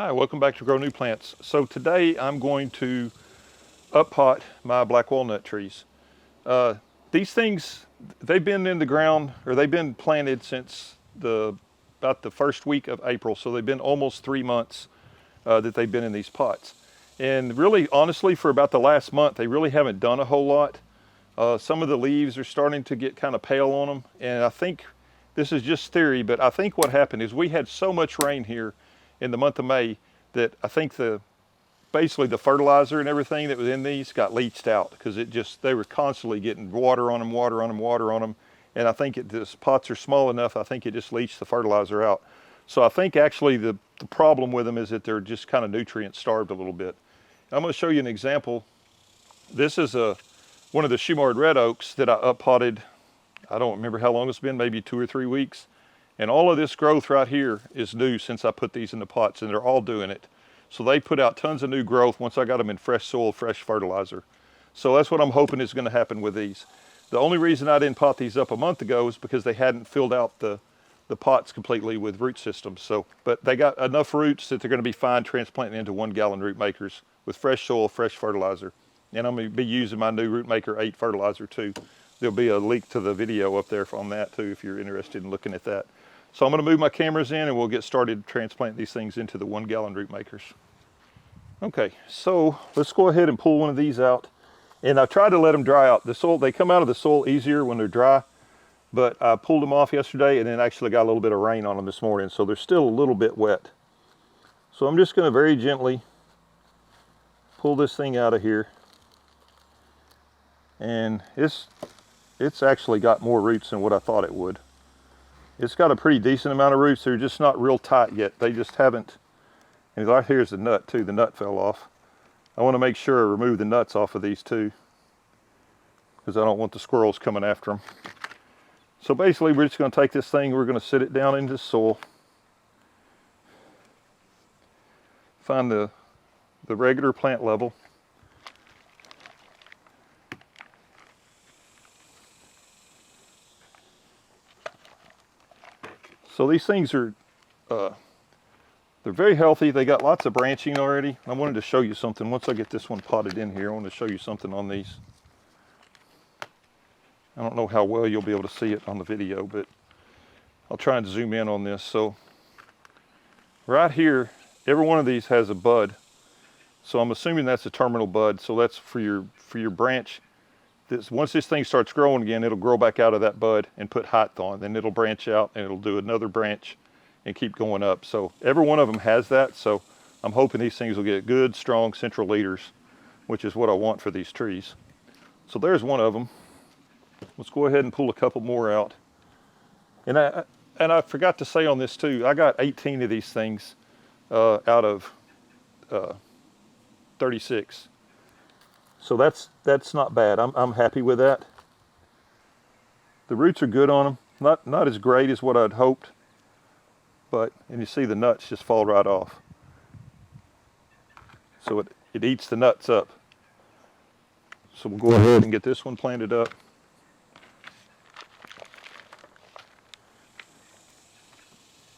Hi, welcome back to Grow New Plants. So today I'm going to uppot my black walnut trees. These things, they've been in the ground, or they've been planted since about the first week of April. So they've been almost 3 months that they've been in these pots. And really, honestly, for about the last month, they really haven't done a whole lot. Some of the leaves are starting to get kind of pale on them. And I think, this is just theory, but I think what happened is we had so much rain here in the month of May that I think basically the fertilizer and everything that was in these got leached out, because they were constantly getting water on them. And I think these pots are small enough, I think it just leached the fertilizer out. So I think actually the problem with them is that they're just kind of nutrient starved a little bit. I'm going to show you an example. This is one of the Shumard red oaks that I uppotted. I don't remember how long it's been, maybe 2 or 3 weeks. And all of this growth right here is new since I put these in the pots, and they're all doing it. So they put out tons of new growth once I got them in fresh soil, fresh fertilizer. So that's what I'm hoping is going to happen with these. The only reason I didn't pot these up a month ago is because they hadn't filled out the pots completely with root systems. But they got enough roots that they're going to be fine transplanting into 1 gallon root makers with fresh soil, fresh fertilizer. And I'm going to be using my new Rootmaker 8 fertilizer too. There'll be a link to the video up there on that too if you're interested in looking at that. So I'm going to move my cameras in and we'll get started transplanting these things into the 1 gallon root makers. Okay, so let's go ahead and pull one of these out. And I've tried to let them dry out. The soil, they come out of the soil easier when they're dry, but I pulled them off yesterday and then actually got a little bit of rain on them this morning, so they're still a little bit wet. So I'm just going to very gently pull this thing out of here. And it's actually got more roots than what I thought it would. It's got a pretty decent amount of roots. They're just not real tight yet. They just haven't. And right here's the nut too. The nut fell off. I want to make sure I remove the nuts off of these too, because I don't want the squirrels coming after them. So basically we're just going to take this thing, we're going to sit it down into the soil. Find the regular plant level. So these things are, they're very healthy. They got lots of branching already. I wanted to show you something. Once I get this one potted in here, I want to show you something on these. I don't know how well you'll be able to see it on the video, but I'll try and zoom in on this. So right here, every one of these has a bud. So I'm assuming that's a terminal bud. So that's for your branch. Once this thing starts growing again, it'll grow back out of that bud and put height on. Then it'll branch out and it'll do another branch and keep going up. So every one of them has that. So I'm hoping these things will get good, strong central leaders, which is what I want for these trees. So there's one of them. Let's go ahead and pull a couple more out. And I forgot to say on this too, I got 18 of these things out of 36. So that's not bad. I'm happy with that. The roots are good on them. Not as great as what I'd hoped, and you see the nuts just fall right off. So it eats the nuts up. So we'll go ahead and get this one planted up.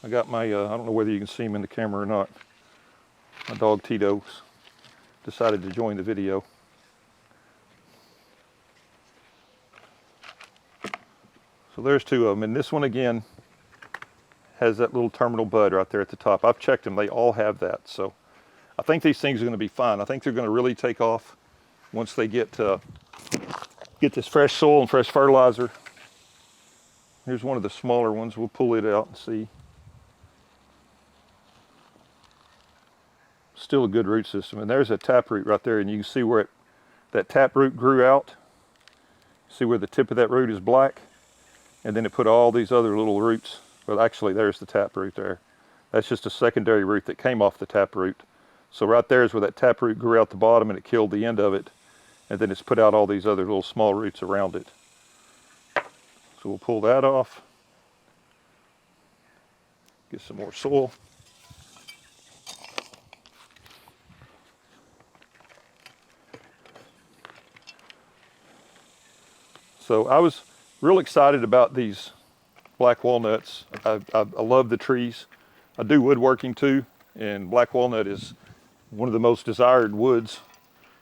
I got my, I don't know whether you can see him in the camera or not. My dog Tito's decided to join the video. So there's 2 of them, and this one again has that little terminal bud right there at the top. I've checked them, they all have that. So I think these things are going to be fine. I think they're going to really take off once they get this fresh soil and fresh fertilizer. Here's one of the smaller ones. We'll pull it out and see. Still a good root system. And there's a taproot right there, and you can see where that taproot grew out. See where the tip of that root is black? And then it put all these other little roots. Well, actually, there's the taproot there. That's just a secondary root that came off the taproot. So right there is where that taproot grew out the bottom and it killed the end of it. And then it's put out all these other little small roots around it. So we'll pull that off. Get some more soil. So I was real excited about these black walnuts. I love the trees. I do woodworking too. and black walnut is one of the most desired woods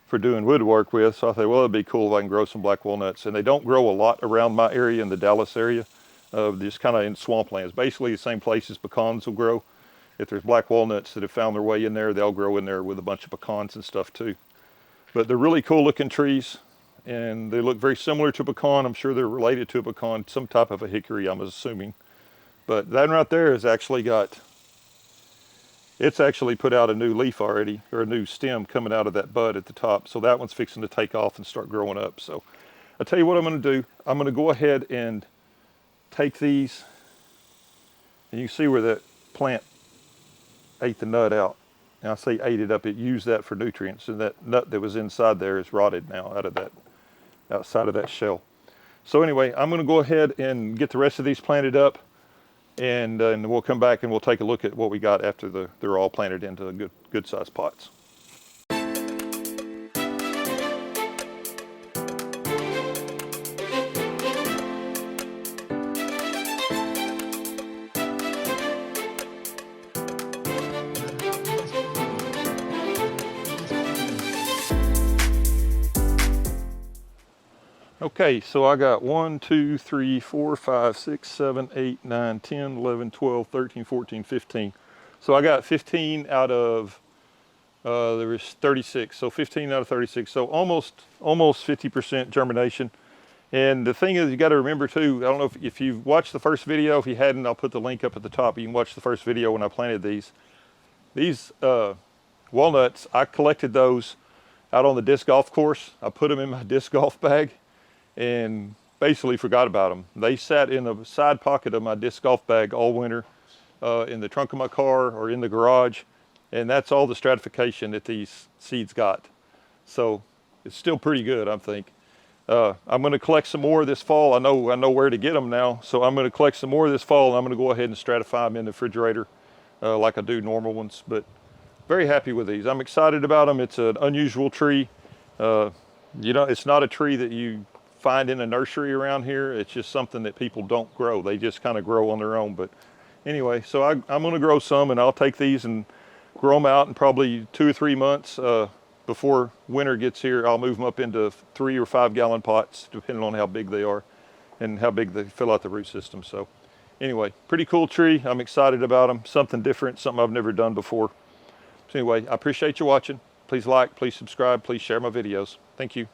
for doing woodwork with. So I thought, well, it'd be cool if I can grow some black walnuts. And they don't grow a lot around my area in the Dallas area, just kind of in swamplands. Basically the same places pecans will grow. If there's black walnuts that have found their way in there, they'll grow in there with a bunch of pecans and stuff too. But they're really cool looking trees, and they look very similar to a pecan. I'm sure they're related to a pecan, some type of a hickory, I'm assuming. But that one right there has actually got, it's actually put out a new leaf already, or a new stem coming out of that bud at the top. So that one's fixing to take off and start growing up. So I'll tell you what I'm going to do. I'm going to go ahead and take these, and you can see where that plant ate the nut out. And I say ate it up, it used that for nutrients, and that nut that was inside there is rotted now out of that, outside of that shell. So anyway, I'm going to go ahead and get the rest of these planted up, and we'll come back and we'll take a look at what we got after they're all planted into good sized pots. Okay, so I got 1, 2, 3, 4, 5, 6, 7, 8, 9, 10, 11, 12, 13, 14, 15. So I got 15 out of, there was 36, so 15 out of 36. So almost 50% germination. And the thing is, you got to remember too, I don't know if you've watched the first video. If you hadn't, I'll put the link up at the top. You can watch the first video when I planted these. These walnuts, I collected those out on the disc golf course. I put them in my disc golf bag and basically forgot about them. They sat in the side pocket of my disc golf bag all winter, in the trunk of my car or in the garage, and that's all the stratification that these seeds got. So it's still pretty good, I think. I'm going to collect some more this fall. I know where to get them now, so I'm going to collect some more this fall, and I'm going to go ahead and stratify them in the refrigerator like I do normal ones. But very happy with these. I'm excited about them. It's an unusual tree. It's not a tree that you find in a nursery around here. It's just something that people don't grow. They just kind of grow on their own. But anyway, so I'm going to grow some, and I'll take these and grow them out in probably 2 or 3 months before winter gets here. I'll move them up into 3 or 5 gallon pots, depending on how big they are and how big they fill out the root system. So anyway, pretty cool tree. I'm excited about them. Something different, something I've never done before. So anyway, I appreciate you watching. Please like, please subscribe, please share my videos. Thank you.